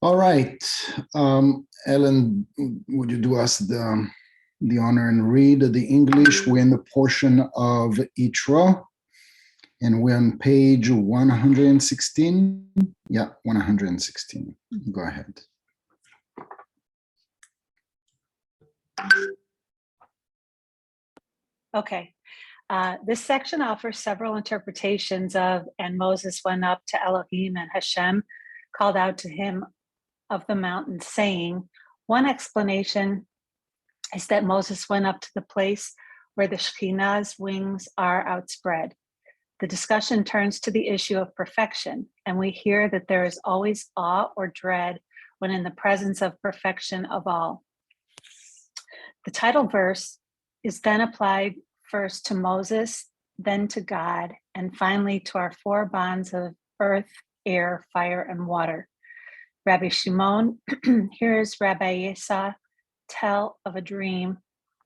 All right, Ellen, would you do us the honor and read the English? We're in the portion of Yitro, and we're on page 116. Yeah, 116. Go ahead. Okay. This section offers several interpretations of, and Moses went up to Elohim, and Hashem called out to him of the mountain, saying. One explanation is that Moses went up to the place where the Shekhinah's wings are outspread. The discussion turns to the issue of perfection, and we hear that there is always awe or dread when in the presence of perfection of all. The title verse is then applied first to Moses, then to God, and finally to our four bonds of earth, air, fire, and water. Rabbi Shimon hears Rabbi Yesa tell of a dream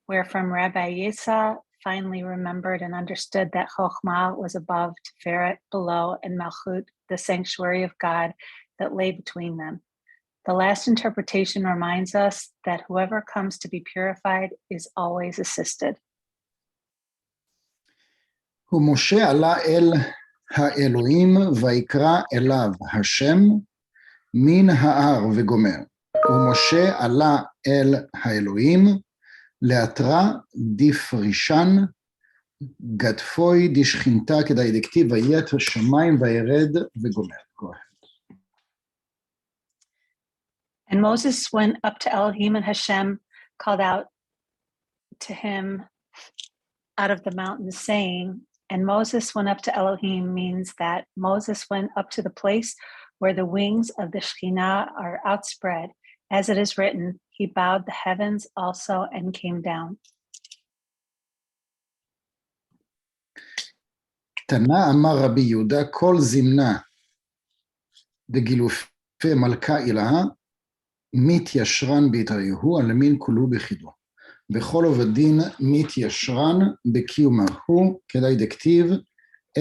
where from Rabbi Yesa finally remembered and understood that Chokhmah was above, Tiferet below, and Malchut, the sanctuary of God that lay between them. The last interpretation reminds us that whoever comes to be purified is always assisted. ומשה עלה אל האלוהים ויקרא אליו השם מן ההר וגומר. ומשה עלה אל האלוהים להתרא דפרישן גדפוי דשכינתה כדאי דכתיב ויט השמיים וירד וגומר. Go ahead. And Moses went up to Elohim, and Hashem called out to him out of the mountain, saying, and Moses went up to Elohim means that Moses went up to the place where the wings of the Shekhinah are outspread. As it is written, he bowed the heavens also and came down. תנא אמר רבי יהודה, כל זמנה דגילופי מלכה אלה, מתיישרן בהתריהו, על מין כולו בחידו. וכל עובדין מתיישרן בקיומהו, כדאי דכתיב,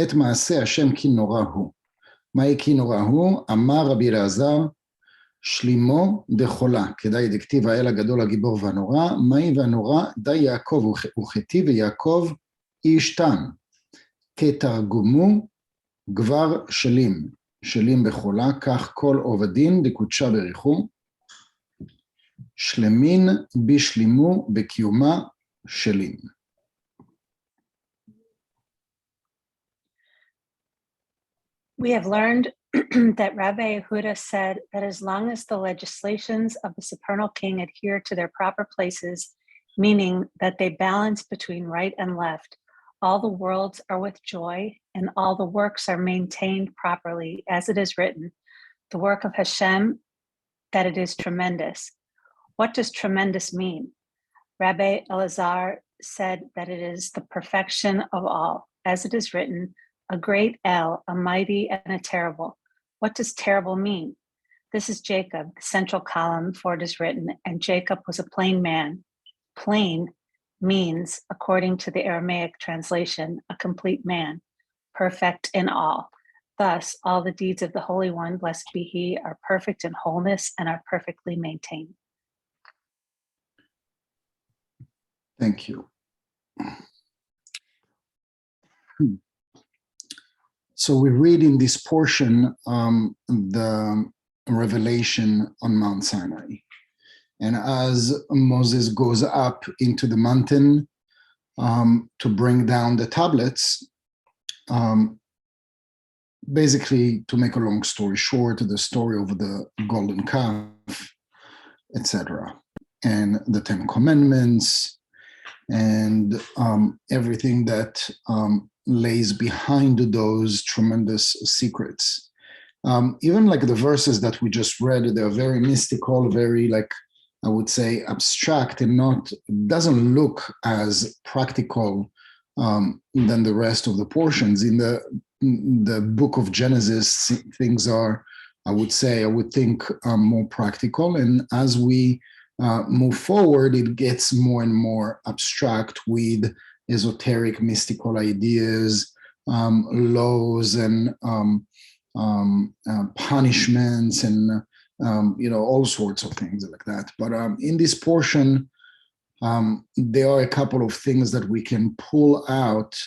את מעשה השם כי נורא הוא. מהי כי נורא הוא? אמר רבי אלעזר, שלימו דחולה, כדאי דכתיב האל הגדול הגיבור והנורא, מהי והנורא? די יעקב וכתיב ויעקב איש תם. כתרגומו גבר שלים, שלים בחולה, כך כל עובדין דקודשה בריחו, שלמין בשלימו בקיומה שלים. We have learned that Rabbi Yehuda said that as long as the legislations of the supernal king adhere to their proper places, meaning that they balance between right and left, all the worlds are with joy and all the works are maintained properly, as it is written, the work of Hashem, that it is tremendous. What does tremendous mean? Rabbi Elazar said that it is the perfection of all, as it is written, a great El, a mighty and a terrible. What does terrible mean? This is Jacob, the central column, for it is written, and Jacob was a plain man. Plain means, according to the Aramaic translation, a complete man, perfect in all. Thus, all the deeds of the Holy One, blessed be he, are perfect in wholeness and are perfectly maintained. Thank you. So we read in this portion the revelation on Mount Sinai. And as Moses goes up into the mountain to bring down the tablets, basically, to make a long story short, the story of the golden calf, etc., and the Ten Commandments, and everything that lays behind those tremendous secrets. Even like the verses that we just read, they're very mystical, very like, I would say, abstract, and doesn't look as practical than the rest of the portions. In the book of Genesis, things are, I would think more practical. And as we move forward, it gets more and more abstract with esoteric, mystical ideas, laws, and punishments, and all sorts of things like that. But in this portion, there are a couple of things that we can pull out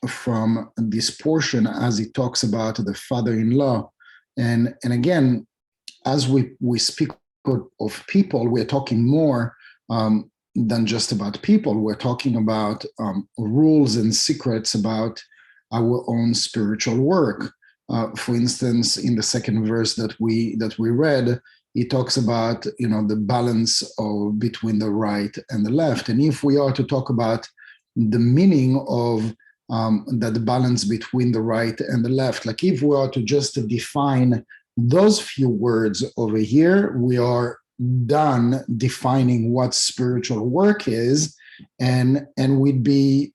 from this portion as it talks about the father-in-law. And again, as we speak of people, we're talking more than just about people. We're talking about rules and secrets about our own spiritual work. For instance, in the second verse that we read, it talks about the balance between the right and the left. And if we are to talk about the meaning of that balance between the right and the left, like if we are to just define those few words over here, we are done defining what spiritual work is, and we'd be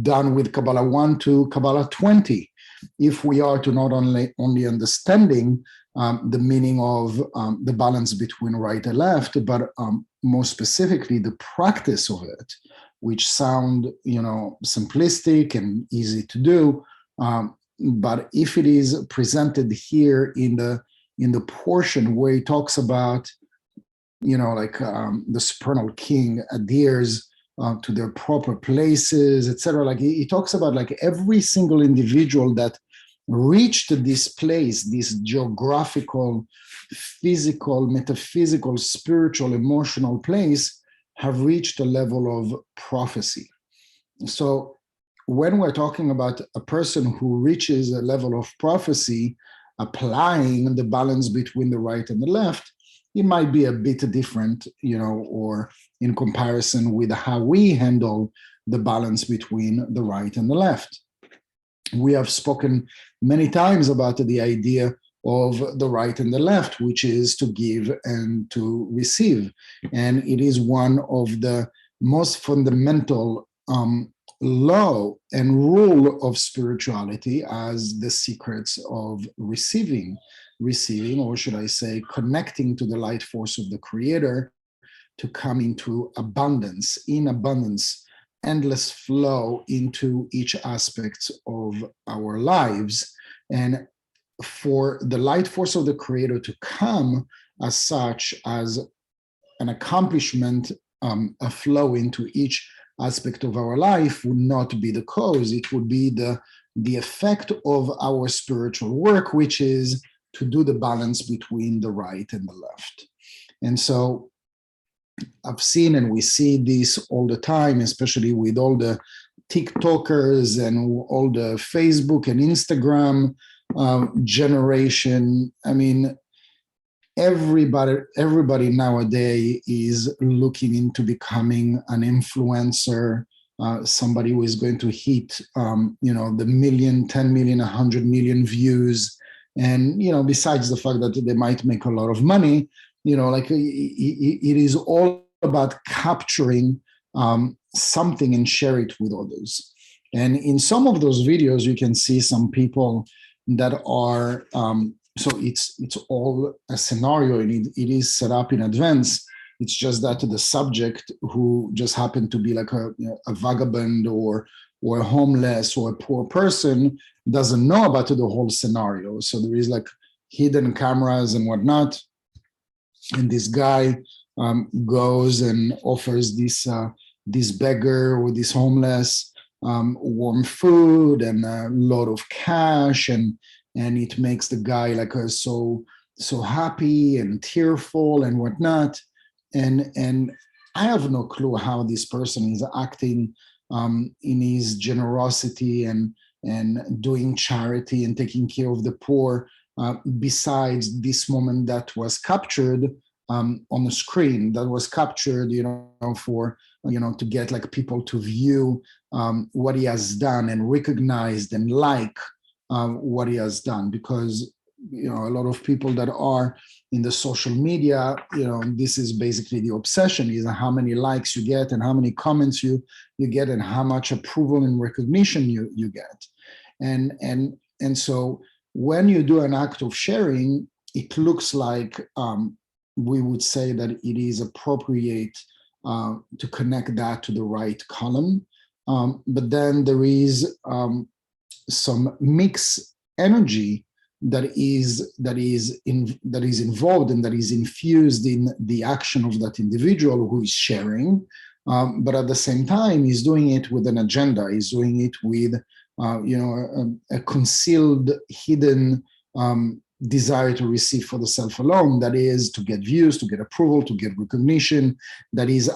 done with Kabbalah 1 to Kabbalah 20 if we are to not only understanding the meaning of the balance between right and left, but more specifically the practice of it, which sound simplistic and easy to do, but if it is presented here in the portion where he talks about the supernal king adheres to their proper places, etc. Like he talks about like every single individual that reached this place, this geographical, physical, metaphysical, spiritual, emotional place, have reached a level of prophecy. So when we're talking about a person who reaches a level of prophecy, applying the balance between the right and the left, it might be a bit different, or in comparison with how we handle the balance between the right and the left. We have spoken many times about the idea of the right and the left, which is to give and to receive. And it is one of the most fundamental law and rule of spirituality as the secrets of receiving, or should I say, connecting to the light force of the Creator to come into abundance, endless flow into each aspect of our lives. And for the light force of the Creator to come as such, as an accomplishment, a flow into each aspect of our life, would not be the cause. It would be the effect of our spiritual work, which is to do the balance between the right and the left. And so I've seen, and we see this all the time, especially with all the TikTokers and all the Facebook and Instagram generation. I mean, everybody nowadays is looking into becoming an influencer, somebody who is going to hit, the million, 10 million, 100 million views. And, besides the fact that they might make a lot of money, it is all about capturing something and share it with others. And in some of those videos, you can see some people that are, so it's all a scenario, and it is set up in advance. It's just that the subject, who just happened to be like a vagabond or a homeless or a poor person, doesn't know about the whole scenario. So there is like hidden cameras and whatnot. And this guy goes and offers this beggar or this homeless warm food and a lot of cash, and it makes the guy like so happy and tearful and whatnot. And I have no clue how this person is acting in his generosity and doing charity and taking care of the poor, besides this moment that was captured on the screen, that was captured, for, to get like people to view what he has done and recognized and like what he has done. Because, a lot of people that are in the social media, this is basically the obsession, is how many likes you get and how many comments you get and how much approval and recognition you get. And so when you do an act of sharing, it looks like we would say that it is appropriate to connect that to the right column. But then there is some mixed energy that is involved and that is infused in the action of that individual who is sharing, but at the same time, he's doing it with an agenda. He's doing it with a concealed, hidden desire to receive for the self alone. That is to get views, to get approval, to get recognition. That is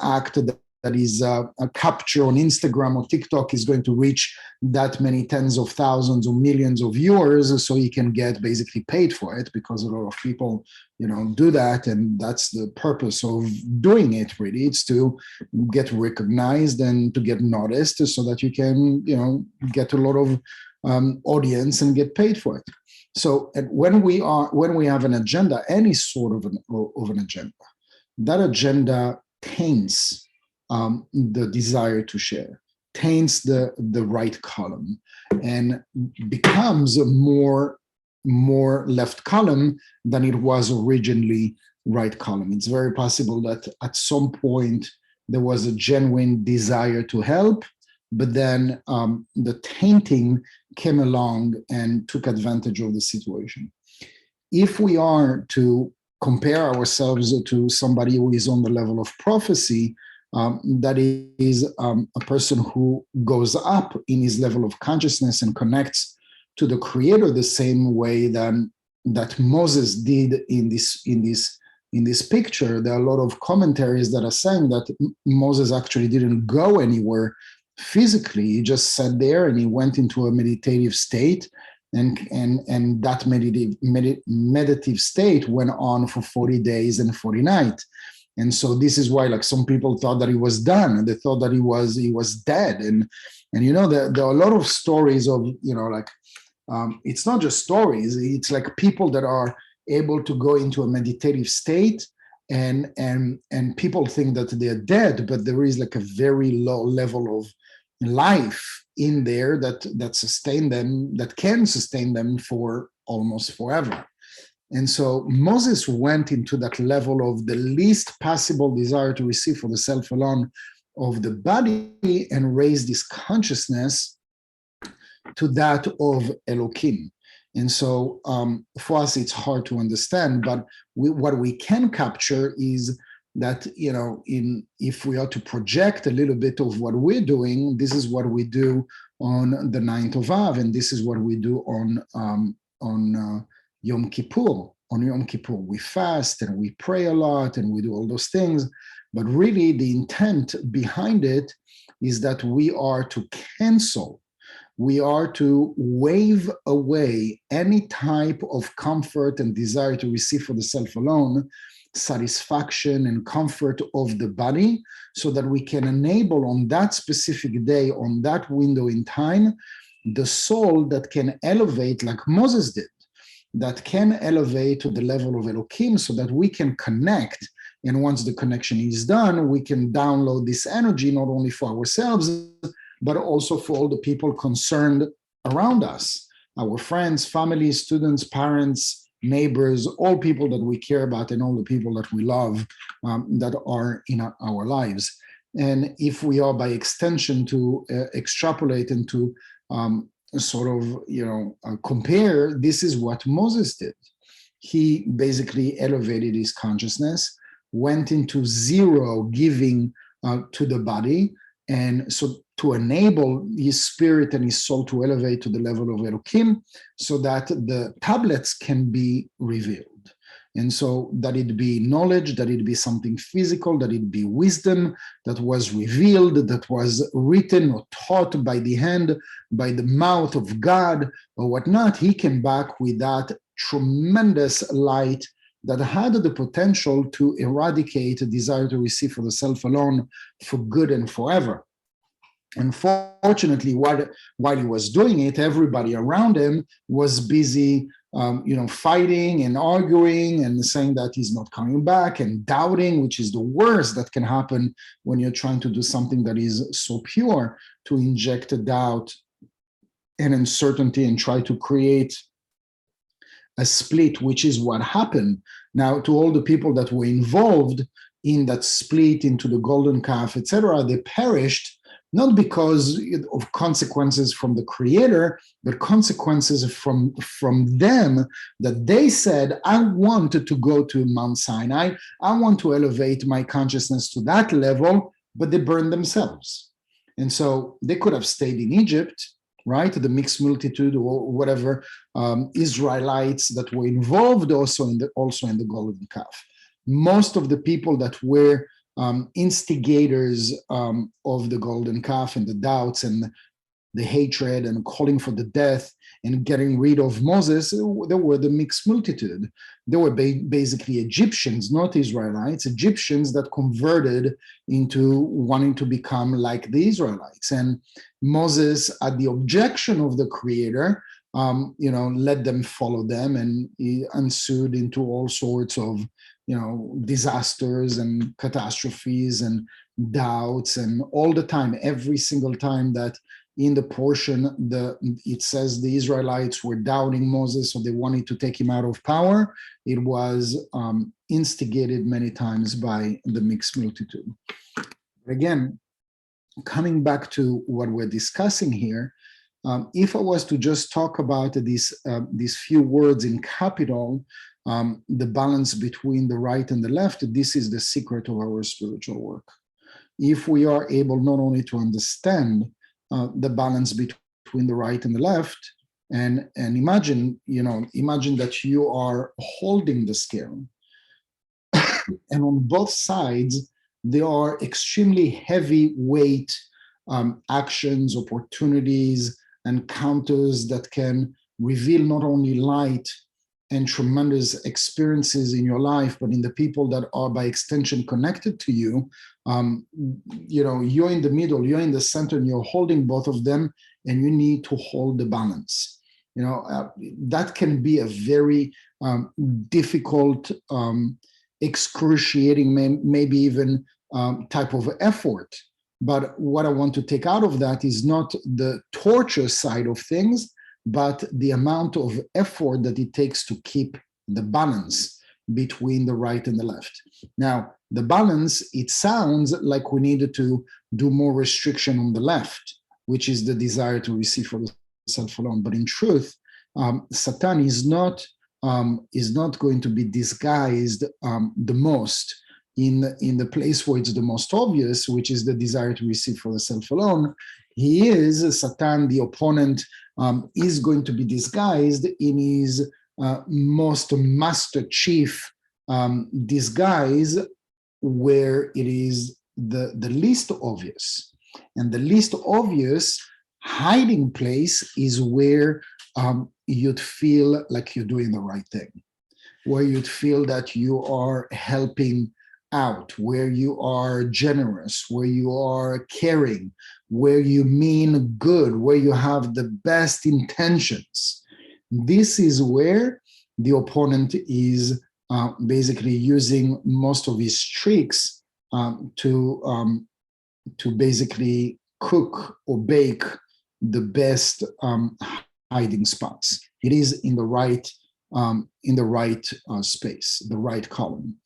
that is a capture on Instagram or TikTok is going to reach that many tens of thousands or millions of viewers, so he can get basically paid for it, because a lot of people, do that, and that's the purpose of doing it. Really, it's to get recognized and to get noticed, so that you can, get a lot of audience and get paid for it. So, when we have an agenda, any sort of an agenda, that agenda taints the desire to share, taints the right column, and becomes a more left column than it was originally right column. It's very possible that at some point there was a genuine desire to help, but then the tainting came along and took advantage of the situation. If we are to compare ourselves to somebody who is on the level of prophecy, that is a person who goes up in his level of consciousness and connects to the Creator the same way that Moses did in this picture. There are a lot of commentaries that are saying that Moses actually didn't go anywhere physically. He just sat there and he went into a meditative state, and that meditative state went on for 40 days and 40 nights. And so this is why, like, some people thought that he was done. They thought that he was dead. And there are a lot of stories of, it's not just stories. It's like people that are able to go into a meditative state, and people think that they're dead, but there is like a very low level of life in there that can sustain them for almost forever. And so Moses went into that level of the least possible desire to receive for the self alone of the body, and raised this consciousness to that of Elohim. And so for us, it's hard to understand, but what we can capture is that, if we are to project a little bit of what we're doing, this is what we do on the 9th of Av, and this is what we do on Yom Kippur. On Yom Kippur, we fast and we pray a lot and we do all those things. But really, the intent behind it is that we are to cancel, we are to wave away any type of comfort and desire to receive for the self alone, satisfaction and comfort of the body, so that we can enable on that specific day, on that window in time, the soul that can elevate like Moses did, that can elevate to the level of Elohim, so that we can connect. And once the connection is done, we can download this energy, not only for ourselves, but also for all the people concerned around us, our friends, family, students, parents, neighbors, all people that we care about, and all the people that we love that are in our lives. And if we are by extension to extrapolate and to compare, this is what Moses did. He basically elevated his consciousness, went into zero giving to the body, and so to enable his spirit and his soul to elevate to the level of Elohim, so that the tablets can be revealed. And so that it be knowledge, that it be something physical, that it be wisdom that was revealed, that was written or taught by the hand, by the mouth of God or whatnot. He came back with that tremendous light that had the potential to eradicate a desire to receive for the self alone for good and forever. Unfortunately, while he was doing it, everybody around him was busy fighting and arguing and saying that he's not coming back, and doubting, which is the worst that can happen when you're trying to do something that is so pure, to inject a doubt and uncertainty and try to create a split, which is what happened. Now, to all the people that were involved in that split into the golden calf, etc., they perished, not because of consequences from the creator, but consequences from them, that they said, I wanted to go to Mount Sinai, I want to elevate my consciousness to that level, but they burned themselves. And so they could have stayed in Egypt, right? The mixed multitude or whatever, Israelites that were involved also in the golden calf. Most of the people that were instigators of the golden calf and the doubts and the hatred and calling for the death and getting rid of Moses, there were the mixed multitude. They were basically Egyptians, not Israelites, Egyptians that converted into wanting to become like the Israelites. And Moses, at the objection of the creator, let them follow them, and he ensued into all sorts of disasters and catastrophes and doubts. And all the time, every single time that in the portion, it says the Israelites were doubting Moses, so they wanted to take him out of power, it was instigated many times by the mixed multitude. Again, coming back to what we're discussing here, if I was to just talk about these few words in capital, the balance between the right and the left, this is the secret of our spiritual work. If we are able not only to understand the balance between the right and the left, and imagine that you are holding the scale, and on both sides there are extremely heavy weight actions, opportunities, and counters that can reveal not only light and tremendous experiences in your life, but in the people that are by extension connected to you. You're in the middle, you're in the center, and you're holding both of them, and you need to hold the balance. That can be a very difficult, excruciating, maybe even type of effort. But what I want to take out of that is not the torture side of things, but the amount of effort that it takes to keep the balance between the right and the left. Now, the balance, it sounds like we needed to do more restriction on the left, which is the desire to receive for the self alone. But in truth, Satan is not going to be disguised the most in the place where it's the most obvious, which is the desire to receive for the self alone. Satan, the opponent, is going to be disguised in his most master chief disguise, where it is the least obvious. And the least obvious hiding place is where you'd feel like you're doing the right thing, where you'd feel that you are helping out, where you are generous, where you are caring, where you mean good, where you have the best intentions. This is where the opponent is basically using most of his tricks to basically cook or bake the best hiding spots. It is in the right space, the right column.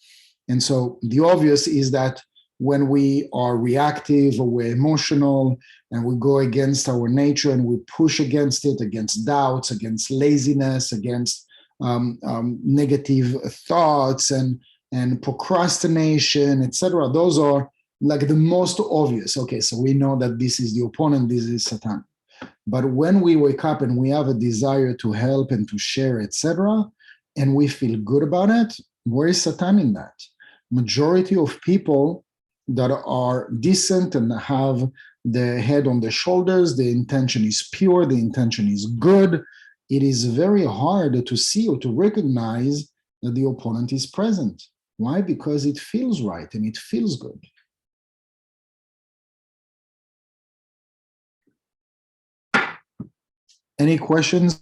And so the obvious is that when we are reactive or we're emotional and we go against our nature and we push against it, against doubts, against laziness, against negative thoughts and procrastination, etc., those are like the most obvious. Okay, so we know that this is the opponent, this is Satan. But when we wake up and we have a desire to help and to share, etc., and we feel good about it, where is Satan in that? Majority of people that are decent and have the head on their shoulders, the intention is pure, the intention is good, it is very hard to see or to recognize that the opponent is present. Why? Because it feels right and it feels good. Any questions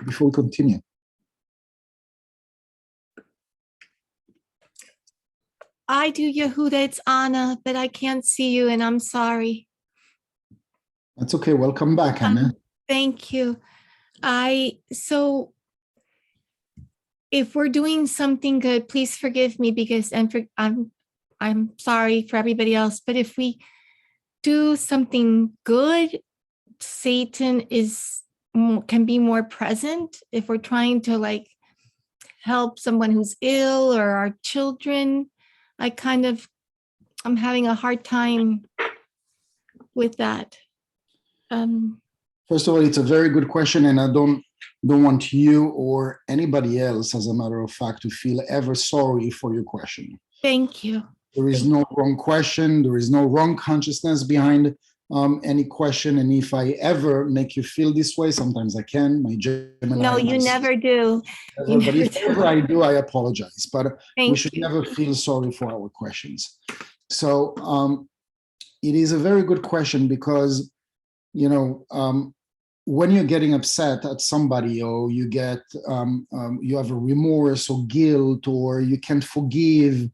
before we continue? I do, Yehuda. It's Anna, but I can't see you, and I'm sorry. That's okay. Welcome back, Anna. Thank you. So if we're doing something good, please forgive me because I'm sorry for everybody else. But if we do something good, Satan can be more present. If we're trying to like help someone who's ill or our children, I'm having a hard time with that. First of all, it's a very good question, and I don't want you or anybody else, as a matter of fact, to feel ever sorry for your question. Thank you. There is no wrong question. There is no wrong consciousness behind any question. And if I ever make you feel this way, sometimes I can. My Gemini. No, you never do. But if ever I do, I apologize. But we should you. never feel sorry for our questions. So it is a very good question because, when you're getting upset at somebody, or you get you have a remorse or guilt, or you can't forgive,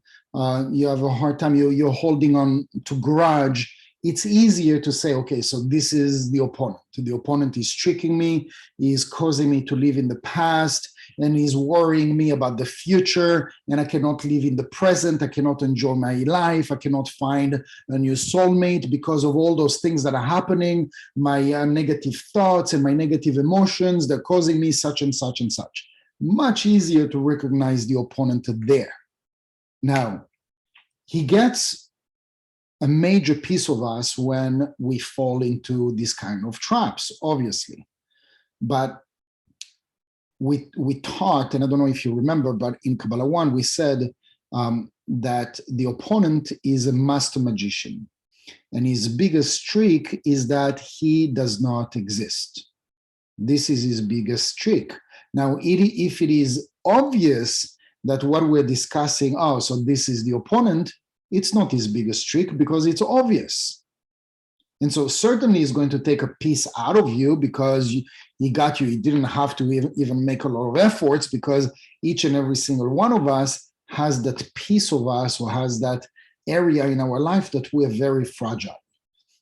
you have a hard time, you're holding on to grudge, it's easier to say, okay, so this is the opponent. The opponent is tricking me, is causing me to live in the past, and is worrying me about the future, and I cannot live in the present, I cannot enjoy my life, I cannot find a new soulmate because of all those things that are happening, my negative thoughts and my negative emotions, they're causing me such and such and such. Much easier to recognize the opponent there. Now, he gets a major piece of us when we fall into this kind of traps, obviously. But we taught, and I don't know if you remember, but in Kabbalah 1, we said that the opponent is a master magician. And his biggest trick is that he does not exist. This is his biggest trick. Now, if it is obvious that what we're discussing, so this is the opponent, it's not his biggest trick because it's obvious. And so certainly he's going to take a piece out of you because he got you. He didn't have to even make a lot of efforts, because each and every single one of us has that piece of us, or has that area in our life that we are very fragile,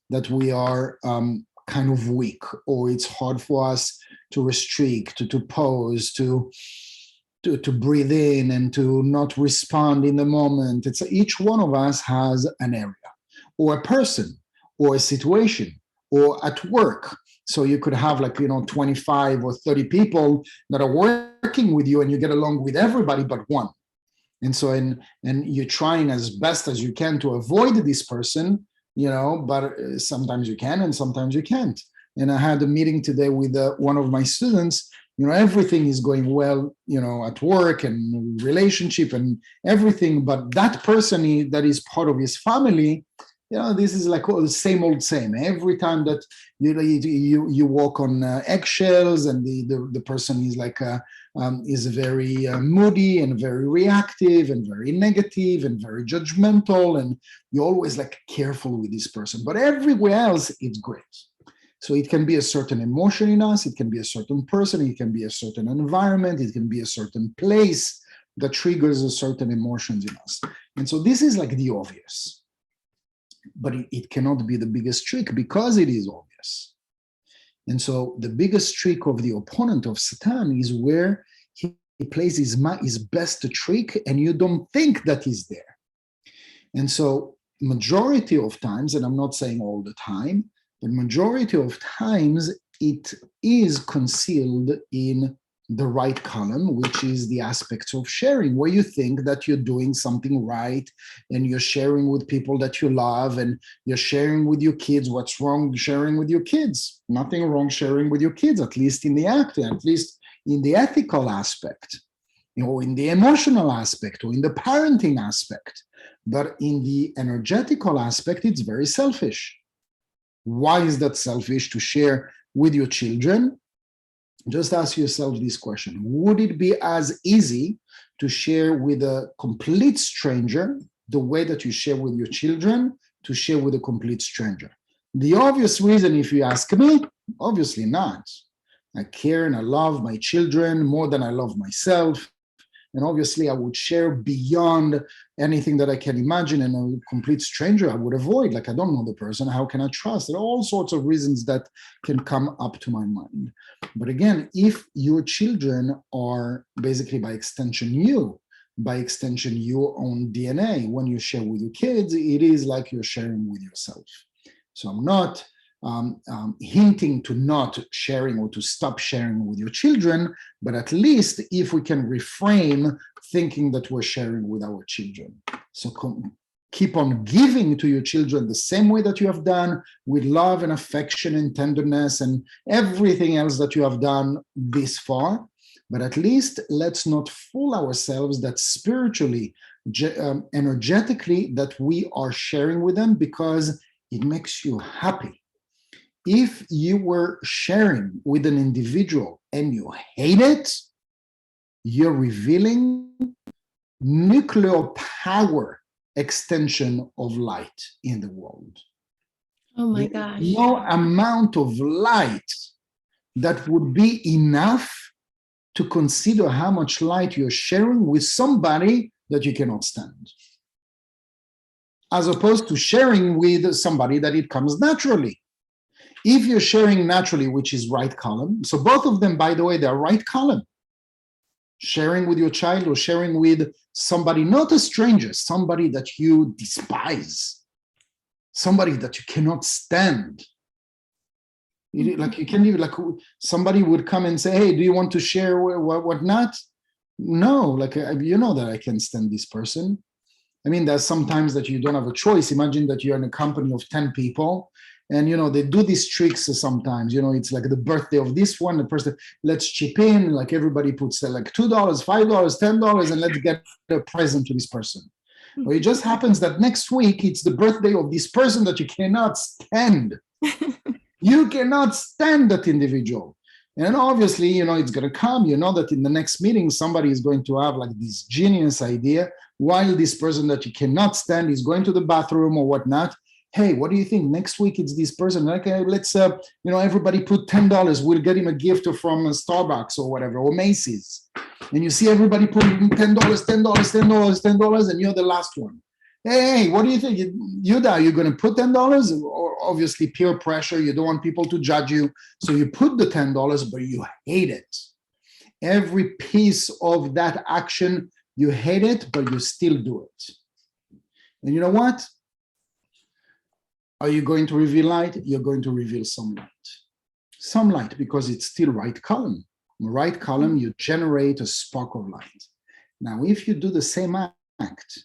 that we are kind of weak, or it's hard for us to restrict, to pause, to breathe in, and to not respond in the moment. It's each one of us has an area, or a person, or a situation, or at work. So you could have 25 or 30 people that are working with you, and you get along with everybody but one. And so, and you're trying as best as you can to avoid this person, but sometimes you can and sometimes you can't. And I had a meeting today with one of my students. Everything is going well, at work and relationship and everything, but that person that is part of his family, this is like the same old same. Every time that you walk on eggshells, and the person is is very moody and very reactive and very negative and very judgmental, and you're always careful with this person. But everywhere else, it's great. So it can be a certain emotion in us, it can be a certain person, it can be a certain environment, it can be a certain place that triggers a certain emotions in us. And so this is the obvious. But it cannot be the biggest trick because it is obvious. And so the biggest trick of the opponent of Satan is where he plays his best trick, and you don't think that he's there. And so majority of times, and I'm not saying all the time, but majority of times it is concealed in the right column, which is the aspects of sharing, where you think that you're doing something right, and you're sharing with people that you love, and you're sharing with your kids. What's wrong sharing with your kids? Nothing wrong sharing with your kids, at least in the act, at least in the ethical aspect, or in the emotional aspect, or in the parenting aspect. But in the energetical aspect, it's very selfish. Why is that selfish to share with your children? Just ask yourself this question. Would it be as easy to share with a complete stranger the way that you share with your children, to share with a complete stranger? The obvious reason, if you ask me, obviously not. I care and I love my children more than I love myself. And obviously I would share beyond anything that I can imagine, and a complete stranger I would avoid. I don't know the person, how can I trust? There are all sorts of reasons that can come up to my mind. But again, if your children are basically by extension you, by extension your own DNA, when you share with your kids, it is like you're sharing with yourself. So I'm not hinting to not sharing or to stop sharing with your children, but at least if we can reframe thinking that we're sharing with our children. So keep on giving to your children the same way that you have done, with love and affection and tenderness and everything else that you have done this far. But at least let's not fool ourselves that spiritually, energetically, that we are sharing with them because it makes you happy. If you were sharing with an individual and you hate it, you're revealing nuclear power extension of light in the world. Oh my gosh. No amount of light that would be enough to consider how much light you're sharing with somebody that you cannot stand, as opposed to sharing with somebody that it comes naturally. If you're sharing naturally, which is right column, so both of them, by the way, they're right column. Sharing with your child or sharing with somebody, not a stranger, somebody that you despise, somebody that you cannot stand. Like you can't even, like somebody would come and say, hey, do you want to share what not? No, like, you know that I can't stand this person. I mean, there's sometimes that you don't have a choice. Imagine that you're in a company of 10 people and, you know, they do these tricks sometimes, you know, it's like the birthday of this one, the person, let's chip in, like everybody puts like $2, $5, $10, and let's get a present to this person. Well, it just happens that next week, it's the birthday of this person that you cannot stand. You cannot stand that individual. And obviously, you know, it's going to come, you know, that in the next meeting, somebody is going to have like this genius idea while this person that you cannot stand is going to the bathroom or whatnot. Hey, what do you think? Next week, it's this person. Okay, let's, you know, everybody put $10. We'll get him a gift from Starbucks or whatever, or Macy's. And you see everybody putting $10, $10, $10, $10, and you're the last one. Hey, what do you think? Yehuda, you're going to put $10? Or obviously peer pressure. You don't want people to judge you. So you put the $10, but you hate it. Every piece of that action, you hate it, but you still do it. And you know what? Are you going to reveal light? You're going to reveal some light. Some light, because it's still right column. In the right column, you generate a spark of light. Now, if you do the same act,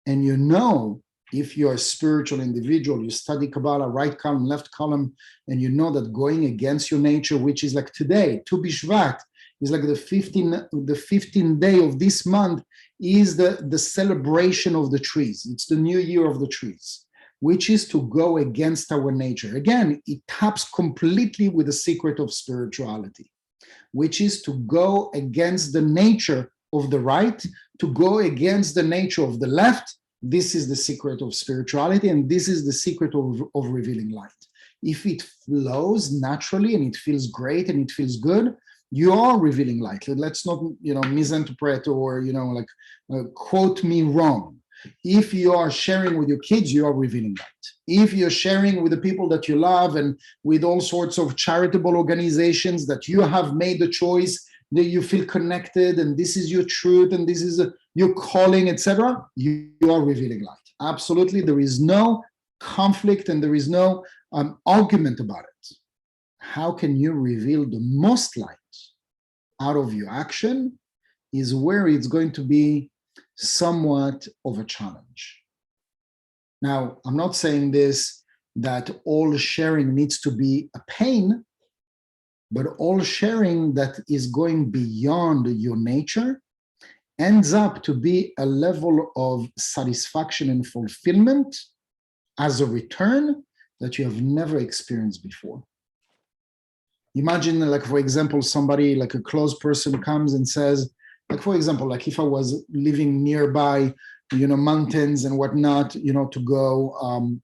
and you know, if you're a spiritual individual, you study Kabbalah, right column, left column, and you know that going against your nature, which is like today, Tu B'Shvat, is like the 15th day of this month, is the celebration of the trees. It's the new year of the trees, which is to go against our nature. Again, it taps completely with the secret of spirituality, which is to go against the nature of the right, to go against the nature of the left. This is the secret of spirituality, and this is the secret of revealing light. If it flows naturally and it feels great and it feels good, you are revealing light. Let's not, you know, misinterpret or, you know, like quote me wrong. If you are sharing with your kids, you are revealing light. If you're sharing with the people that you love and with all sorts of charitable organizations that you have made the choice, that you feel connected and this is your truth and this is your calling, etc., you are revealing light. Absolutely, there is no conflict and there is no argument about it. How can you reveal the most light out of your action is where it's going to be somewhat of a challenge. Now, I'm not saying this that all sharing needs to be a pain, but all sharing that is going beyond your nature ends up to be a level of satisfaction and fulfillment as a return that you have never experienced before. Imagine, like, for example, somebody, like a close person comes and says, like, for example, like if I was living nearby, you know, mountains and whatnot, you know, to go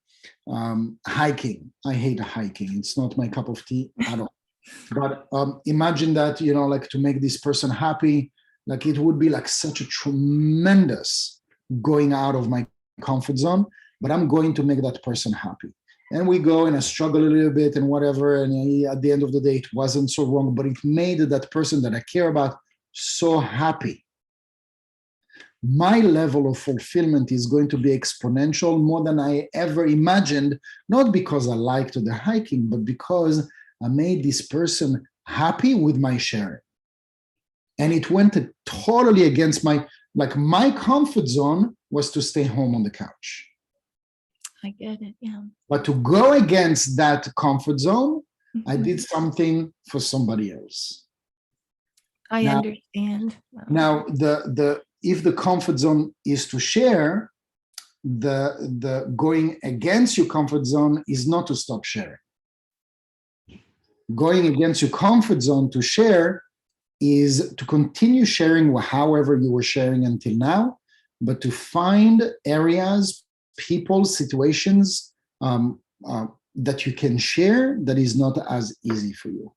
hiking. I hate hiking. It's not my cup of tea at all. But imagine that, you know, like to make this person happy, like it would be like such a tremendous going out of my comfort zone, but I'm going to make that person happy. And we go and I struggle a little bit and whatever. And at the end of the day, it wasn't so wrong, but it made that person that I care about so happy. my level of fulfillment is going to be exponential, more than I ever imagined, not because I liked the hiking, but because I made this person happy with my sharing. And it went totally against my comfort zone was to stay home on the couch. I get it. Yeah. But to go against that comfort zone, I Mhm. did something for somebody else. I understand. Now, if the comfort zone is to share, the going against your comfort zone is not to stop sharing. Going against your comfort zone to share is to continue sharing however you were sharing until now, but to find areas, people, situations that you can share that is not as easy for you.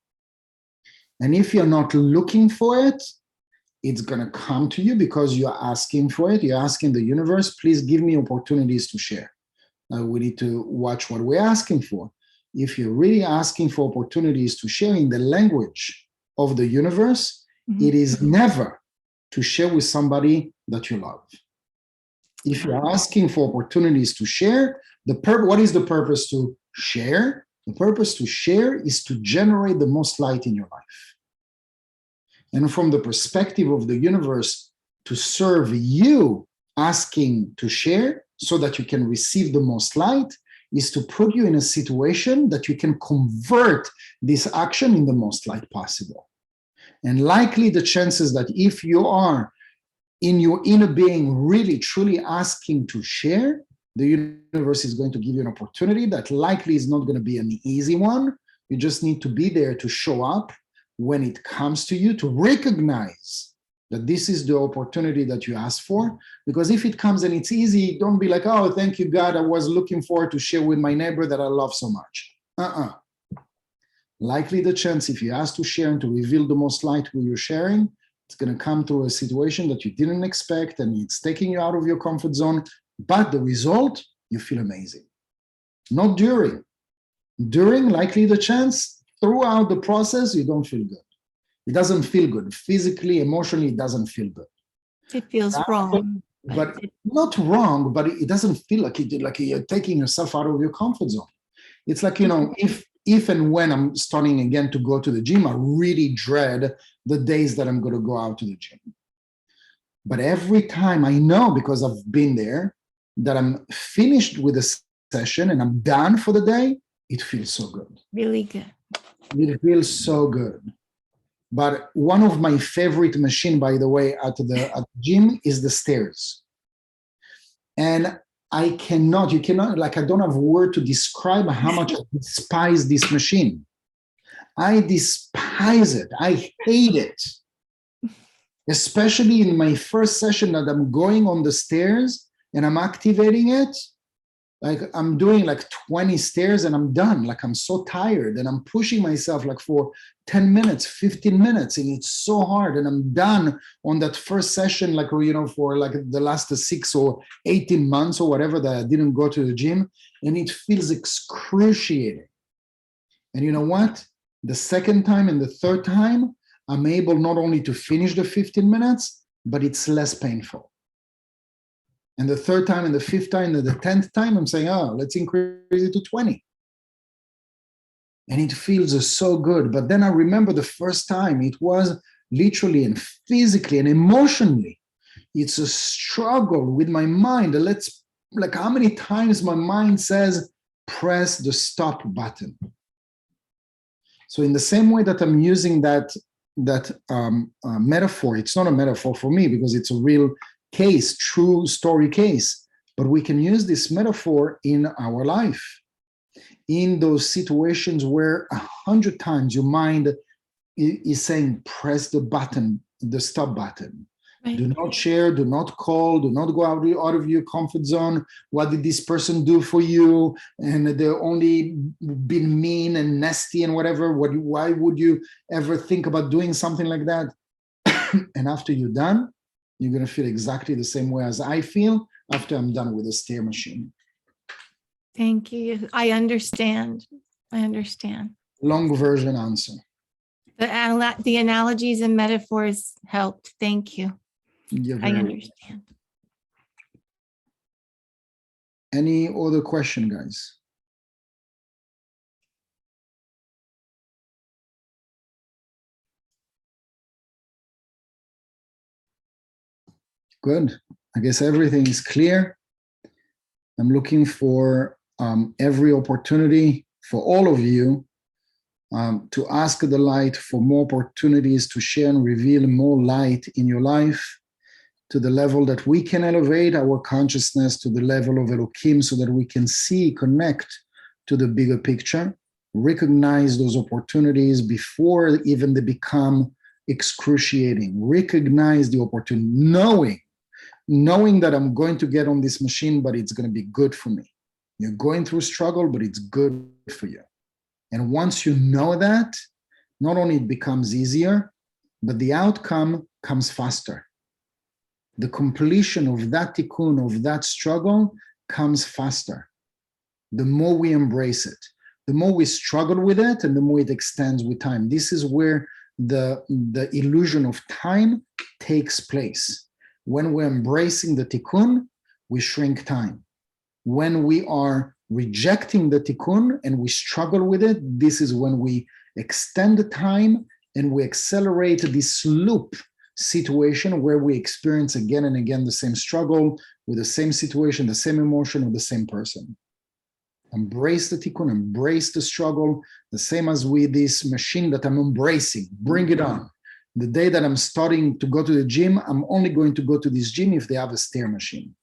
And if you're not looking for it, it's going to come to you because you're asking for it. You're asking the universe, please give me opportunities to share. We need to watch what we're asking for. If you're really asking for opportunities to share in the language of the universe, it is never to share with somebody that you love. If you're asking for opportunities to share, what is the purpose to share? The purpose to share is to generate the most light in your life. And from the perspective of the universe, to serve you asking to share so that you can receive the most light is to put you in a situation that you can convert this action in the most light possible. And likely the chances that if you are in your inner being really truly asking to share, the universe is going to give you an opportunity that likely is not going to be an easy one. You just need to be there to show up when it comes to you, to recognize that this is the opportunity that you asked for. Because if it comes and it's easy, don't be like, oh, thank you, God, I was looking forward to share with my neighbor that I love so much. Likely the chance, if you ask to share and to reveal the most light with your sharing, it's going to come through a situation that you didn't expect and it's taking you out of your comfort zone. But the result, you feel amazing. Not during. During, likely the chance, throughout the process, you don't feel good. It doesn't feel good. Physically, emotionally, it doesn't feel good. It feels wrong. But not wrong, but it doesn't feel like you're taking yourself out of your comfort zone. It's like, if and when I'm starting again to go to the gym, I really dread the days that I'm going to go out to the gym. But every time I know, because I've been there, that I'm finished with a session and I'm done for the day, it feels so good. Really good. It feels so good. But one of my favorite machine, by the way, at the gym is the stairs. And you cannot, I don't have a word to describe how much I despise this machine. I despise it. I hate it. Especially in my first session that I'm going on the stairs and I'm activating it. Like I'm doing 20 stairs and I'm done. Like I'm so tired and I'm pushing myself for 10 minutes, 15 minutes. And it's so hard. And I'm done on that first session, for the last 6 or 18 months or whatever that I didn't go to the gym. And it feels excruciating. And you know what? The second time and the third time, I'm able not only to finish the 15 minutes, but it's less painful. And the third time and the fifth time and the 10th time, I'm saying, let's increase it to 20. And it feels so good. But then I remember the first time, it was literally and physically and emotionally. It's a struggle with my mind. How many times my mind says, press the stop button. So in the same way that I'm using that metaphor, it's not a metaphor for me because it's a real case, true story case, but we can use this metaphor in our life. In those situations where 100 times your mind is saying, press the button, the stop button. Right. Do not share, do not call, do not go out of your comfort zone. What did this person do for you? And they're only been mean and nasty and whatever. Why would you ever think about doing something like that? And after you're done, you're going to feel exactly the same way as I feel after I'm done with the stair machine. Thank you. I understand. Long version answer. The analogies and metaphors helped. Thank you. I understand. Any other question, guys? Good. I guess everything is clear. I'm looking for every opportunity for all of you to ask the light for more opportunities to share and reveal more light in your life to the level that we can elevate our consciousness to the level of Elohim so that we can see, connect to the bigger picture, recognize those opportunities before even they become excruciating, recognize the opportunity, knowing that I'm going to get on this machine, but it's going to be good for me. You're going through struggle, but it's good for you. And once you know that, not only it becomes easier, but the outcome comes faster. The completion of that tikkun, of that struggle, comes faster. The more we embrace it, the more we struggle with it, and the more it extends with time. This is where the illusion of time takes place. When we're embracing the tikkun, we shrink time. When we are rejecting the tikkun and we struggle with it, this is when we extend the time and we accelerate this loop situation where we experience again and again the same struggle with the same situation, the same emotion, with the same person. Embrace the tikkun, embrace the struggle, the same as with this machine that I'm embracing. Bring it on. The day that I'm starting to go to the gym, I'm only going to go to this gym if they have a stair machine.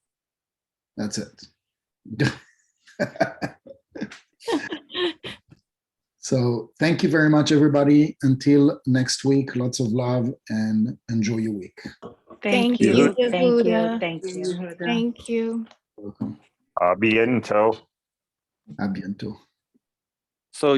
That's it. So thank you very much, everybody. Until next week, lots of love and enjoy your week. Thank you. Yehuda. Thank you. Thank you. Thank you. Welcome. A bientôt. A bientôt. So